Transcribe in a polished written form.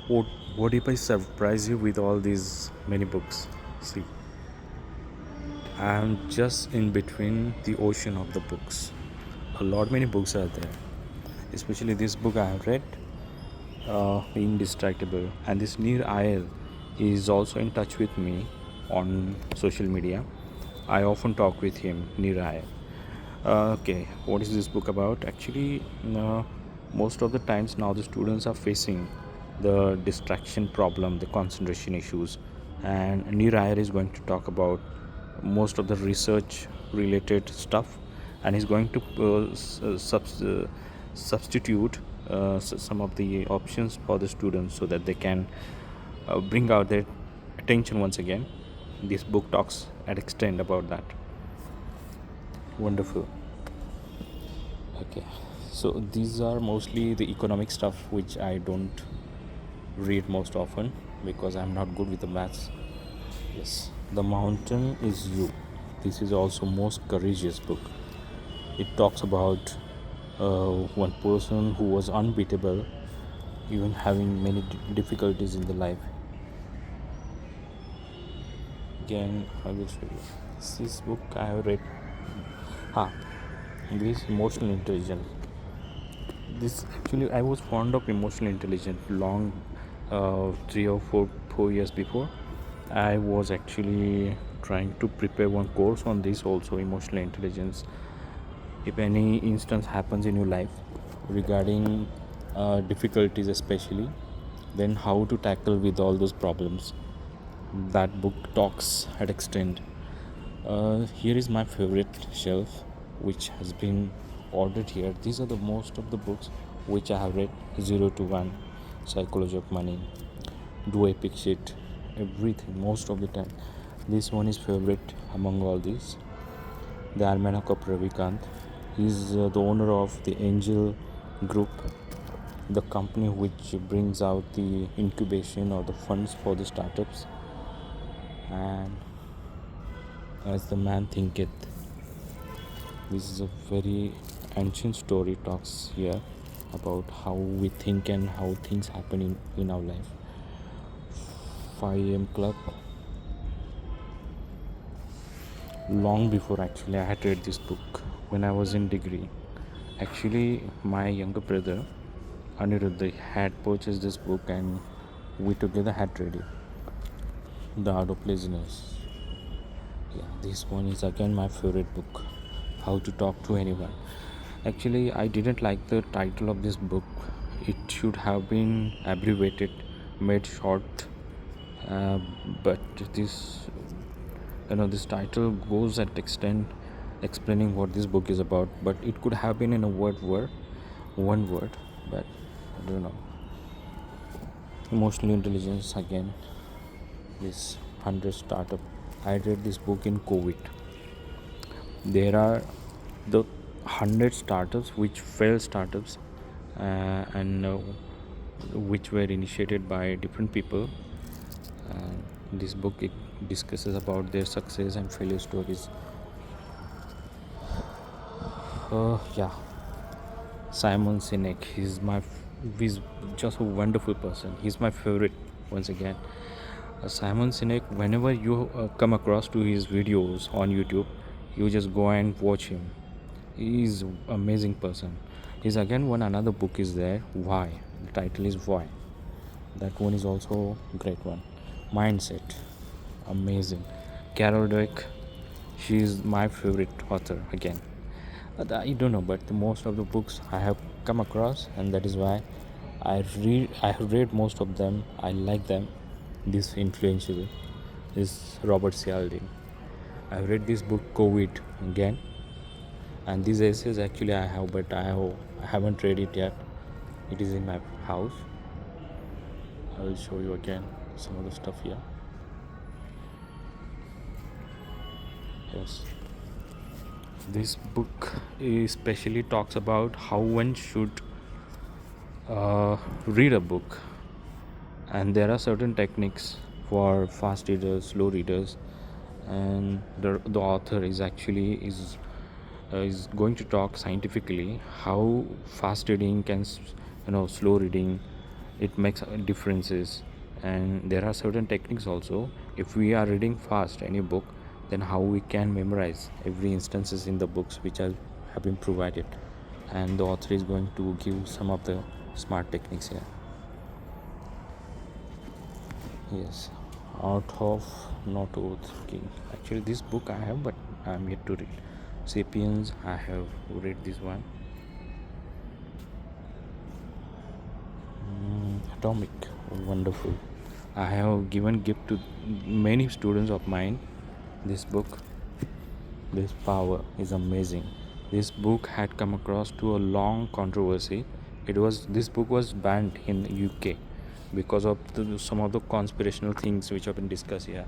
what what if I surprise you with all these many books? See, I'm just in between the ocean of the books. A lot many books are there, especially this book I have read, Indistractable, and this Near Ayel is also in touch with me on social media. I often talk with him, Near Ayel. Okay, what is this book about? Actually, most of the times now the students are facing the distraction problem, the concentration issues, and Near Ayel is going to talk about most of the research related stuff, and he's going to substitute some of the options for the students so that they can bring out their attention once again. This book talks at extent about that. Wonderful. Okay, so these are mostly the economic stuff which I don't read most often because I'm not good with the maths. Yes, The Mountain is You. This is also most courageous book. It talks about one person who was unbeatable, even having many difficulties in the life. Again, I will show you. This book I have read. Ha, this emotional intelligence. This actually I was fond of emotional intelligence long, 3 or 4 years before. I was actually trying to prepare one course on this also, emotional intelligence. If any instance happens in your life regarding difficulties especially, then how to tackle with all those problems, that book talks at extent. Here is my favorite shelf which has been ordered here. These are the most of the books which I have read: 0 to 1, Psychology of Money, Do Epic Shit, everything most of the time. This one is favorite among all these. The Almanac of Ravikant. He is the owner of the Angel Group, the company which brings out the incubation or the funds for the startups. And as the man thinketh, this is a very ancient story. Talks here about how we think and how things happen in our life. 5 a.m. Club. Long before actually I had read this book when I was in degree. Actually, my younger brother Aniruddha had purchased this book and we together had read it. The Art of Laziness. Yeah, this one is again my favorite book. How to Talk to Anyone. Actually, I didn't like the title of this book. It should have been abbreviated, made short. Uh, but this title goes at extent explaining what this book is about. But it could have been in a one word. But I don't know. Emotional intelligence again. This 100 startup. I read this book in COVID. There are the 100 startups which failed startups, and which were initiated by different people. This book it discusses about their success and failure stories. Yeah, Simon Sinek. He's just a wonderful person. He's my favorite once again. Simon Sinek. Whenever you come across to his videos on YouTube, you just go and watch him. He's an amazing person. He's again one another book is there. Why? The title is Why. That one is also a great one. Mindset. Amazing. Carol Dweck. She is my favorite author again. I don't know, but the most of the books I have come across, and that is why I have read most of them. I like them. This influential is Robert Cialdini. I read this book COVID again, and these essays actually I have, but I haven't read it yet. It is in my house. I will show you again some of the stuff here. Yes, this book especially talks about how one should read a book, and there are certain techniques for fast readers, slow readers, and the author is going to talk scientifically how fast reading can slow reading it makes differences. And there are certain techniques also. If we are reading fast any book, then how we can memorize every instances in the books which have been provided, and the author is going to give some of the smart techniques here. Yes, Art of Not Overthinking. Actually, this book I have, but I'm yet to read. Sapiens, I have read this one. Atomic, wonderful. I have given gift to many students of mine. This book, this power is amazing. This book had come across to a long controversy. This book was banned in UK because of some of the conspirational things which have been discussed here.